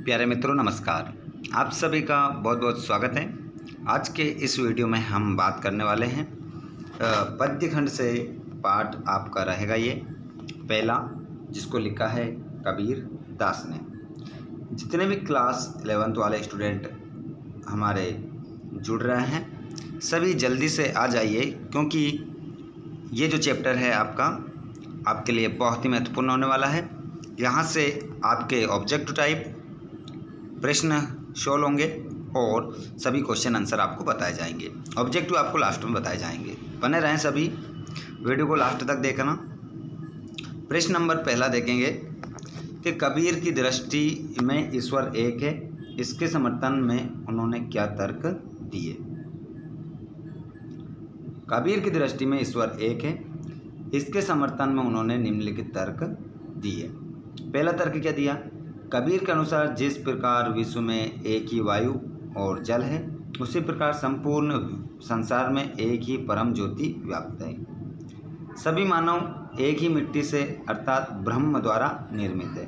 प्यारे मित्रों नमस्कार। आप सभी का बहुत बहुत स्वागत है। आज के इस वीडियो में हम बात करने वाले हैं पद्य खंड से पाठ आपका रहेगा ये पहला, जिसको लिखा है कबीर दास ने। जितने भी क्लास 11th वाले स्टूडेंट हमारे जुड़ रहे हैं सभी जल्दी से आ जाइए, क्योंकि ये जो चैप्टर है आपके लिए बहुत ही महत्वपूर्ण होने वाला है। यहाँ से आपके ऑब्जेक्टिव टाइप प्रश्न शोल होंगे और सभी क्वेश्चन आंसर आपको बताए जाएंगे। ऑब्जेक्टिव आपको लास्ट में बताए जाएंगे। बने रहें सभी, वीडियो को लास्ट तक देखना। प्रश्न नंबर पहला देखेंगे कि कबीर की दृष्टि में ईश्वर एक है, इसके समर्थन में उन्होंने क्या तर्क दिए। कबीर की दृष्टि में ईश्वर एक है, इसके समर्थन में उन्होंने निम्नलिखित तर्क दिए। पहला तर्क क्या दिया? कबीर के अनुसार जिस प्रकार विश्व में एक ही वायु और जल है, उसी प्रकार संपूर्ण संसार में एक ही परम ज्योति व्याप्त है। सभी मानव एक ही मिट्टी से अर्थात ब्रह्म द्वारा निर्मित है।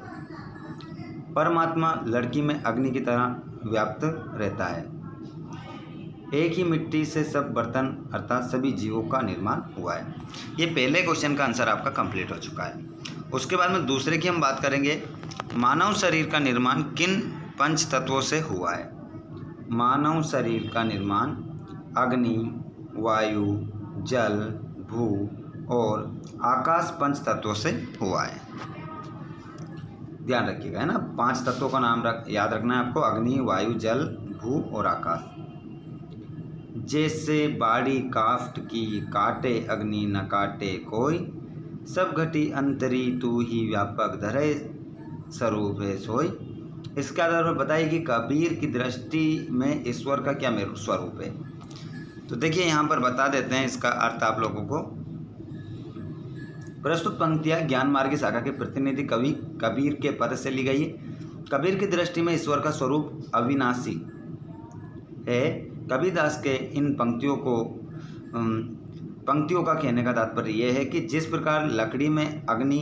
परमात्मा लड़की में अग्नि की तरह व्याप्त रहता है। एक ही मिट्टी से सब बर्तन अर्थात सभी जीवों का निर्माण हुआ है। ये पहले क्वेश्चन का आंसर आपका कंप्लीट हो चुका है। उसके बाद में दूसरे की हम बात करेंगे, मानव शरीर का निर्माण किन पंच तत्वों से हुआ है। मानव शरीर का निर्माण अग्नि, वायु, जल, भू और आकाश पंच तत्वों से हुआ है। ध्यान रखिएगा, है ना। 5 तत्वों का नाम याद रखना है आपको, अग्नि, वायु, जल, भू और आकाश। जैसे बाड़ी काष्ठ की, काटे अग्नि न काटे कोई, सब घटी अंतरी तू ही व्यापक धरे स्वरूप है सोई। इसके आधार पर बताइए कि कबीर की दृष्टि में ईश्वर का क्या स्वरूप है। तो देखिए यहाँ पर बता देते हैं इसका अर्थ आप लोगों को। प्रस्तुत पंक्तियाँ ज्ञान मार्ग की शाखा के प्रतिनिधि कवि कबीर के पद से ली गई है। कबीर की दृष्टि में ईश्वर का स्वरूप अविनाशी है। कबीरदास के इन पंक्तियों का कहने का तात्पर्य यह है कि जिस प्रकार लकड़ी में अग्नि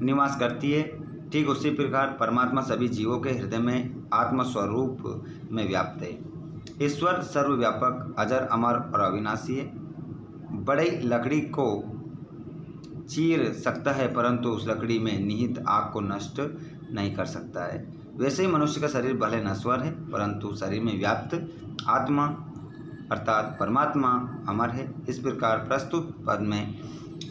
निवास करती है, ठीक उसी प्रकार परमात्मा सभी जीवों के हृदय में आत्म स्वरूप में व्याप्त है। ईश्वर सर्वव्यापक, अजर, अमर और अविनाशी है। बड़ी लकड़ी को चीर सकता है, परंतु उस लकड़ी में निहित आग को नष्ट नहीं कर सकता है। वैसे ही मनुष्य का शरीर भले नश्वर है, परंतु शरीर में व्याप्त आत्मा अर्थात परमात्मा अमर है। इस प्रकार प्रस्तुत पद में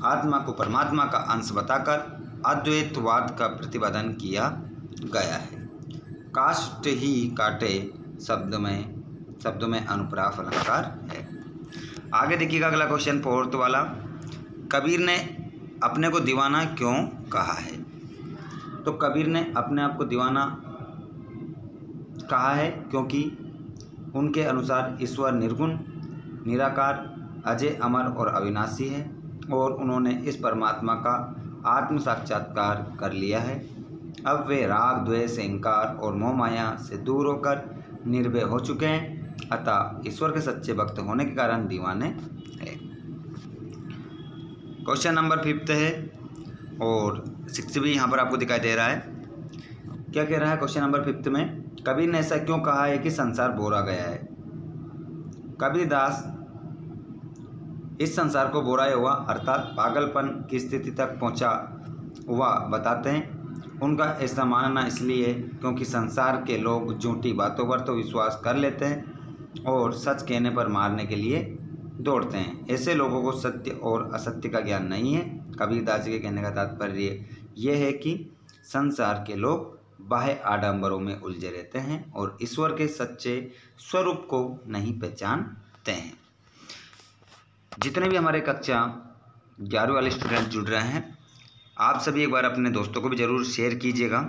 आत्मा को परमात्मा का अंश बताकर अद्वैतवाद का प्रतिपादन किया गया है। काष्ठ ही काटे शब्द में अनुप्रास अलंकार है। आगे देखिएगा अगला क्वेश्चन 4th वाला, कबीर ने अपने को दीवाना क्यों कहा है। तो कबीर ने अपने आप को दीवाना कहा है क्योंकि उनके अनुसार ईश्वर निर्गुण, निराकार, अजय, अमर और अविनाशी है और उन्होंने इस परमात्मा का आत्म साक्षात्कार कर लिया है। अब वे राग, द्वेष, अहंकार और मोह माया से दूर होकर निर्भय हो चुके हैं, अतः ईश्वर के सच्चे भक्त होने के कारण दीवाने हैं। क्वेश्चन नंबर 5th है और 6th भी यहाँ पर आपको दिखाई दे रहा है। क्या कह रहा है क्वेश्चन नंबर 5th में? कबीर ने ऐसा क्यों कहा है कि संसार बोरा गया है। कबीरदास इस संसार को बोराया हुआ अर्थात पागलपन की स्थिति तक पहुंचा हुआ बताते हैं। उनका ऐसा मानना इसलिए क्योंकि संसार के लोग झूठी बातों पर तो विश्वास कर लेते हैं और सच कहने पर मारने के लिए दौड़ते हैं। ऐसे लोगों को सत्य और असत्य का ज्ञान नहीं है। कबीरदास जी के कहने का तात्पर्य यह है कि संसार के लोग बाह्य आडंबरों में उलझे रहते हैं और ईश्वर के सच्चे स्वरूप को नहीं पहचानते हैं। जितने भी हमारे कक्षा 11 वाले स्टूडेंट जुड़ रहे हैं, आप सभी एक बार अपने दोस्तों को भी ज़रूर शेयर कीजिएगा।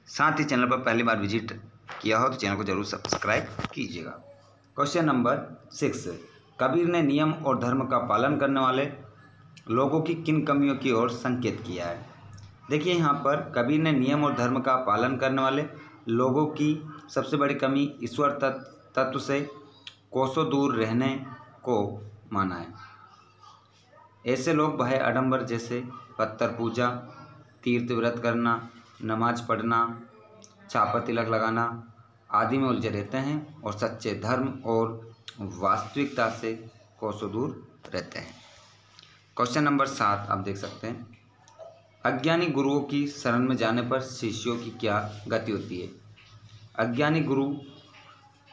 साथ ही चैनल पर पहली बार विजिट किया हो तो चैनल को ज़रूर सब्सक्राइब कीजिएगा। क्वेश्चन नंबर 6, कबीर ने नियम और धर्म का पालन करने वाले लोगों की किन कमियों की ओर संकेत किया है। देखिए यहाँ पर कबीर ने नियम और धर्म का पालन करने वाले लोगों की सबसे बड़ी कमी ईश्वर तत्व से कोसों दूर रहने को माना है। ऐसे लोग बाह्य आडंबर जैसे पत्थर पूजा, तीर्थ व्रत करना, नमाज पढ़ना, छापर तिलक लगाना आदि में उलझे रहते हैं और सच्चे धर्म और वास्तविकता से कोसों दूर रहते हैं। क्वेश्चन नंबर 7 आप देख सकते हैं, अज्ञानी गुरुओं की शरण में जाने पर शिष्यों की क्या गति होती है। अज्ञानी गुरु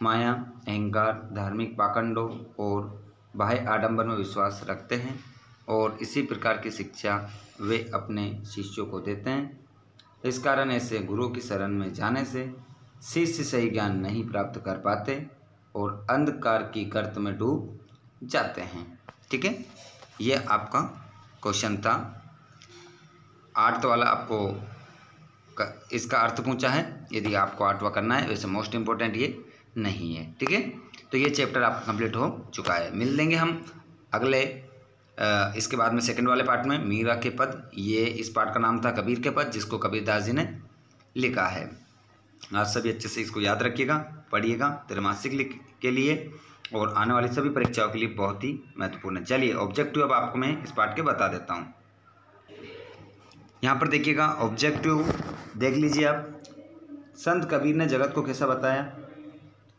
माया, अहंकार, धार्मिक पाखंडों और बाह्य आडंबर में विश्वास रखते हैं और इसी प्रकार की शिक्षा वे अपने शिष्यों को देते हैं। इस कारण ऐसे गुरु की शरण में जाने से शिष्य सही ज्ञान नहीं प्राप्त कर पाते और अंधकार की गर्त में डूब जाते हैं। ठीक है, ये आपका क्वेश्चन था। 8 वाला आपको इसका अर्थ पूछा है, यदि आपको 8वां करना है। वैसे मोस्ट इम्पोर्टेंट ये नहीं है। ठीक है, तो ये चैप्टर आपका कंप्लीट हो चुका है। मिल लेंगे हम अगले इसके बाद में सेकंड वाले पार्ट में, मीरा के पद। ये इस पार्ट का नाम था कबीर के पद, जिसको कबीरदास जी ने लिखा है। आप सभी अच्छे से इसको याद रखिएगा, पढ़िएगा त्रैमासिक के लिए और आने वाली सभी परीक्षाओं के लिए बहुत ही महत्वपूर्ण है। चलिए ऑब्जेक्टिव अब आपको मैं इस पार्ट के बता देता हूँ। यहाँ पर देखिएगा ऑब्जेक्टिव देख लीजिए आप। संत कबीर ने जगत को कैसा बताया,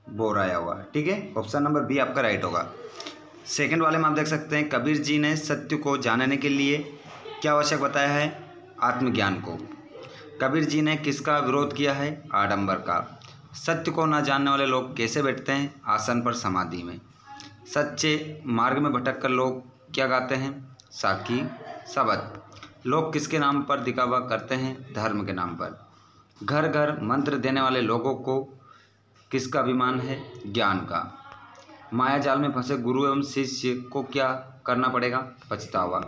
बोराया हुआ। ठीक है, ऑप्शन नंबर बी आपका राइट होगा। सेकंड वाले में आप देख सकते हैं, कबीर जी ने सत्य को जानने के लिए क्या आवश्यक बताया है, आत्मज्ञान को। कबीर जी ने किसका विरोध किया है, आडंबर का। सत्य को न जानने वाले लोग कैसे बैठते हैं, आसन पर समाधि में। सच्चे मार्ग में भटक कर लोग क्या गाते हैं, साखी शब्द। लोग किसके नाम पर दिखावा करते हैं, धर्म के नाम पर। घर घर मंत्र देने वाले लोगों को किसका अभिमान है, ज्ञान का। माया जाल में फंसे गुरु एवं शिष्य को क्या करना पड़ेगा, पछतावा।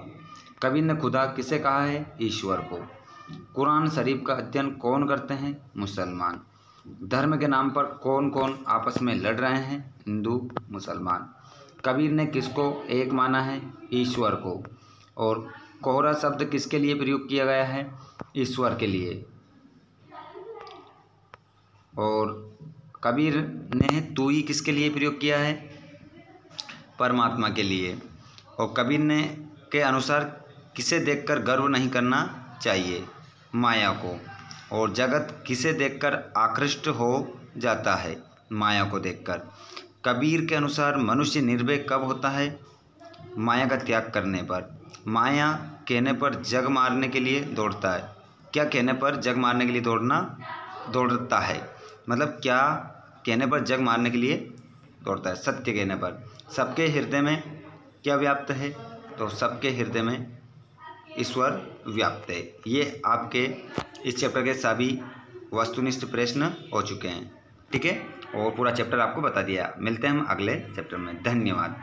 कबीर ने खुदा किसे कहा है, ईश्वर को। कुरान शरीफ का अध्ययन कौन करते हैं, मुसलमान। धर्म के नाम पर कौन कौन आपस में लड़ रहे हैं, हिंदू मुसलमान। कबीर ने किसको एक माना है, ईश्वर को। और कोहरा शब्द किसके लिए प्रयोग किया गया है, ईश्वर के लिए। और कबीर ने तूई किसके लिए प्रयोग किया है, परमात्मा के लिए। और कबीर ने के अनुसार किसे देखकर गर्व नहीं करना चाहिए, माया को। और जगत किसे देखकर आकृष्ट हो जाता है, माया को देखकर। कबीर के अनुसार मनुष्य निर्भय कब होता है, माया का त्याग करने पर। माया कहने पर जग मारने के लिए दौड़ता है। क्या कहने पर जग मारने के लिए दौड़ता है, मतलब क्या कहने पर जग मारने के लिए दौड़ता है, सत्य कहने पर। सबके हृदय में क्या व्याप्त है, तो सबके हृदय में ईश्वर व्याप्त है। ये आपके इस चैप्टर के सभी वस्तुनिष्ठ प्रश्न हो चुके हैं। ठीक है, और पूरा चैप्टर आपको बता दिया। मिलते हैं हम अगले चैप्टर में। धन्यवाद।